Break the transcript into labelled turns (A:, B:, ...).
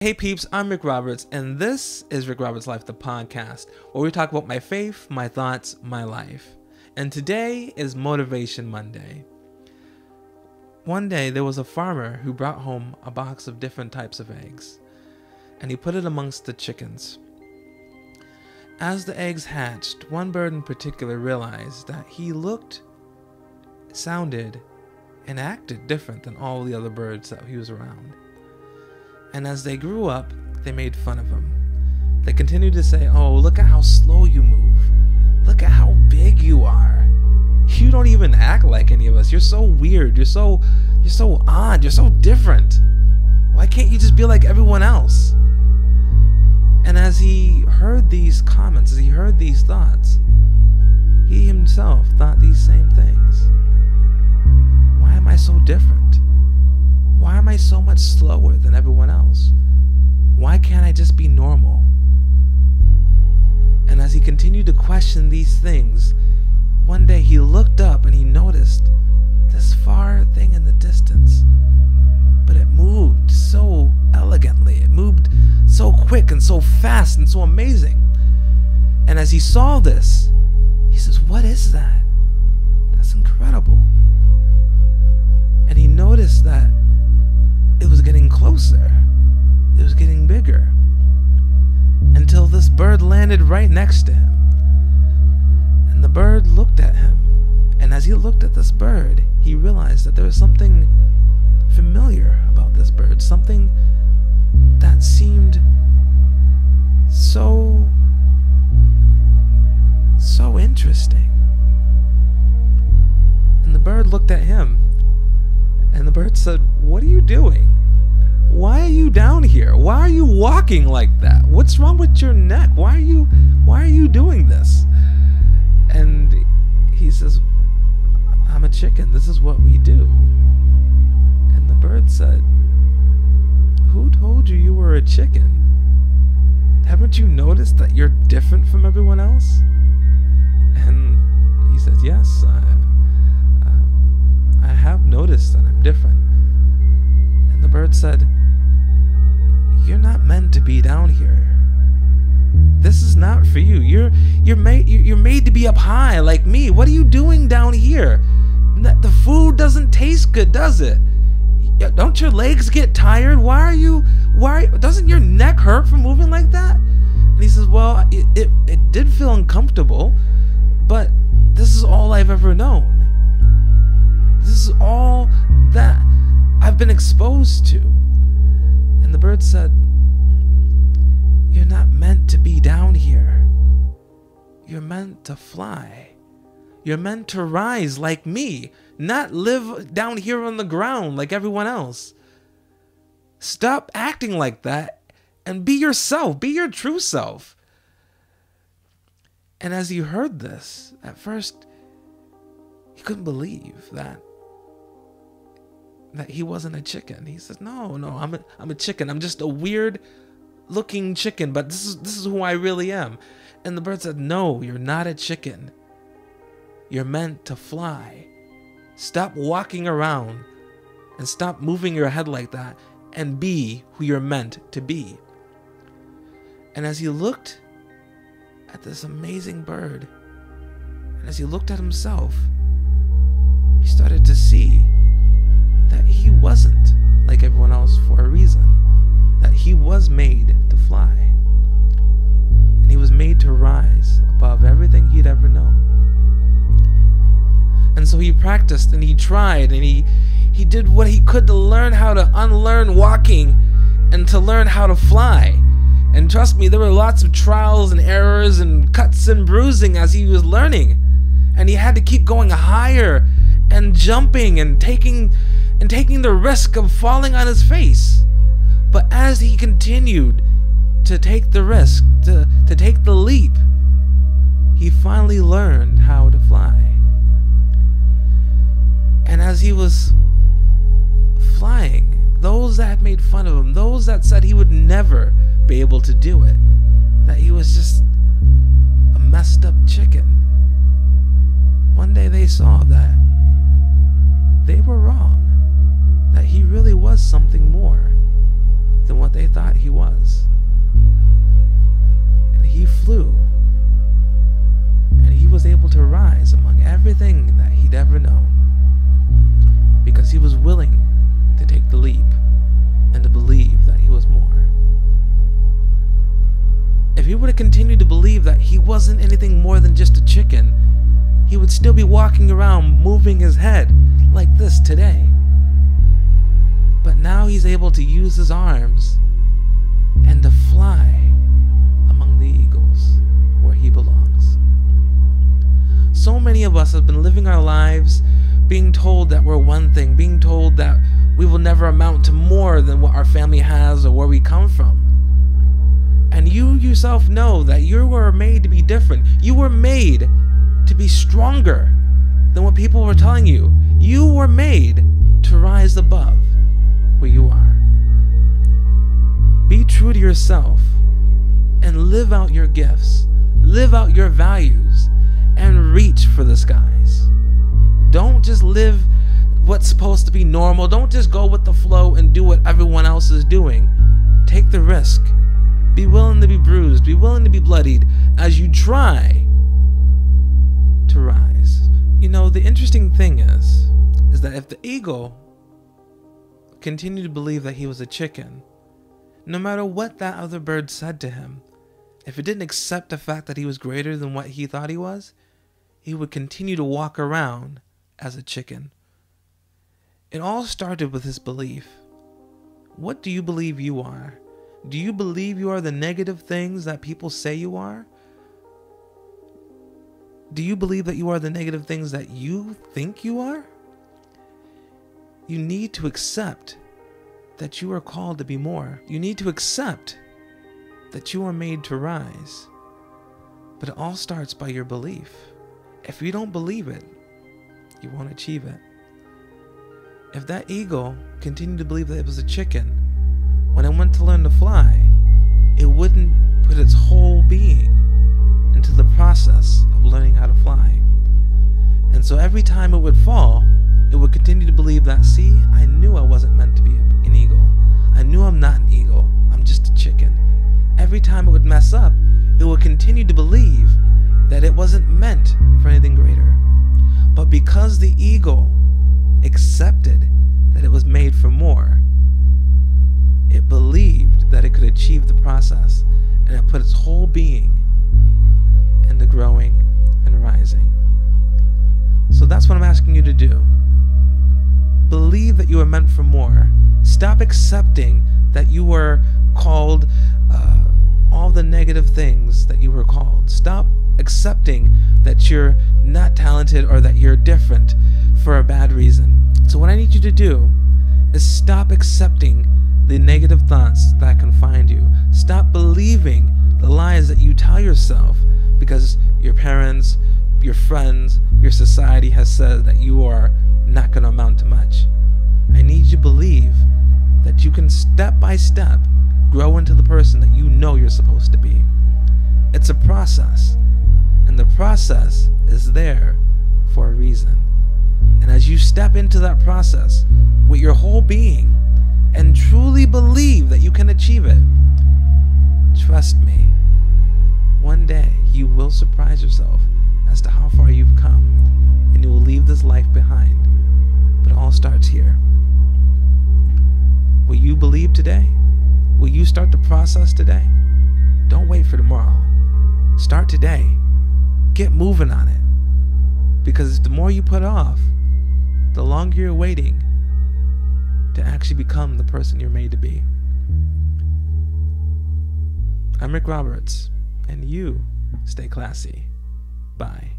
A: Hey peeps, I'm Rick Roberts, and this is Rick Roberts Life The Podcast, where we talk about my faith, my thoughts, my life. And today is Motivation Monday. One day there was a farmer who brought home a box of different types of eggs, and he put it amongst the chickens. As the eggs hatched, one bird in particular realized that he looked, sounded, and acted different than all the other birds that he was around. And as they grew up, they made fun of him. They continued to say, "Oh, look at how slow you move. Look at how big you are. You don't even act like any of us. You're so weird. You're so odd. You're so different. Why can't you just be like everyone else?" And as he heard these comments, as he heard these thoughts, he himself thought these same things. Why am I so different? Why am I so much slower than everyone else? Why can't I just be normal? And as he continued to question these things, one day he looked up and he noticed this far thing in the distance. But it moved so elegantly. It moved so quick and so fast and so amazing. And as he saw this, he says, "What is that? That's incredible." And he noticed that it was getting closer. It was getting bigger. Until this bird landed right next to him. And the bird looked at him. And as he looked at this bird, he realized that there was something familiar about this bird. Something that seemed so interesting. And the bird looked at him. And the bird said, "What are you doing? Why are you down here? Why are you walking like that? What's wrong with your neck? Why are you doing this?" And he says, "I'm a chicken. This is what we do." And the bird said, "Who told you were a chicken? Haven't you noticed that you're different from everyone else?" And he says, "Yes, I have noticed that I'm different." And the bird said, "You're not meant to be down here. This is not for you. You're made to be up high like me. What are you doing down here? The food doesn't taste good, does it? Don't your legs get tired? Doesn't your neck hurt from moving like that?" And he says, "Well, it did feel uncomfortable, but this is all I've ever known. This is all that I've been exposed to." And the bird said, "You're not meant to be down here. You're meant to fly. You're meant to rise like me, not live down here on the ground like everyone else. Stop acting like that and be yourself. Be your true self." And as he heard this, at first, he couldn't believe that he wasn't a chicken. He says, No, I'm a chicken. I'm just a weird looking chicken, but this is who I really am." And the bird said, "No, you're not a chicken. You're meant to fly. Stop walking around and stop moving your head like that and be who you're meant to be." And as he looked at this amazing bird, and as he looked at himself, he started to see that he wasn't like everyone else for a reason. That he was made to fly. And he was made to rise above everything he'd ever known. And so he practiced and he tried and he did what he could to learn how to unlearn walking and to learn how to fly. And trust me, there were lots of trials and errors and cuts and bruising as he was learning. And he had to keep going higher and jumping and taking the risk of falling on his face. But as he continued to take the risk, to take the leap, he finally learned how to fly. And as he was flying, those that had made fun of him, those that said he would never be able to do it, that he was just a messed up chicken, one day they saw that they were wrong, that he really was something more, than what they thought he was. And he flew. And he was able to rise among everything that he'd ever known, because he was willing to take the leap and to believe that he was more. If he would have continued to believe that he wasn't anything more than just a chicken, he would still be walking around moving his head like this today. But now he's able to use his arms and to fly among the eagles where he belongs. So many of us have been living our lives being told that we're one thing, being told that we will never amount to more than what our family has or where we come from. And you yourself know that you were made to be different. You were made to be stronger than what people were telling you. You were made to rise above where you are. Be true to yourself and live out your gifts, live out your values, and reach for the skies. Don't just live what's supposed to be normal. Don't just go with the flow and do what everyone else is doing. Take the risk. Be willing to be bruised. Be willing to be bloodied as you try to rise. You know, the interesting thing is that if the eagle continued to believe that he was a chicken, no matter what that other bird said to him, if it didn't accept the fact that he was greater than what he thought he was, he would continue to walk around as a chicken. It all started with his belief. What do you believe you are? Do you believe you are the negative things that people say you are? Do you believe that you are the negative things that you think you are? You need to accept that you are called to be more. You need to accept that you are made to rise. But it all starts by your belief. If you don't believe it, you won't achieve it. If that eagle continued to believe that it was a chicken, when it went to learn to fly, it wouldn't put its whole being into the process of learning how to fly. And so every time it would fall, it would continue to believe that, see, I knew I wasn't meant to be an eagle. I knew I'm not an eagle. I'm just a chicken. Every time it would mess up, it would continue to believe that it wasn't meant for anything greater. But because the eagle accepted that it was made for more, it believed that it could achieve the process, and it put its whole being into growing and rising. So that's what I'm asking you to do. Believe that you are meant for more. Stop accepting that you were called all the negative things that you were called. Stop accepting that you're not talented or that you're different for a bad reason. So what I need you to do is stop accepting the negative thoughts that confine you. Stop believing the lies that you tell yourself because your parents, your friends, your society has said that you are not going to amount to much. I need you to believe that you can step by step grow into the person that you know you're supposed to be. It's a process, and the process is there for a reason. And as you step into that process with your whole being and truly believe that you can achieve it, trust me, one day you will surprise yourself as to how far you've come, and you will leave this life behind. But it all starts here. Will you believe today? Will you start the process today? Don't wait for tomorrow. Start today. Get moving on it. Because the more you put off, the longer you're waiting to actually become the person you're made to be. I'm Rick Roberts, and you stay classy. Bye.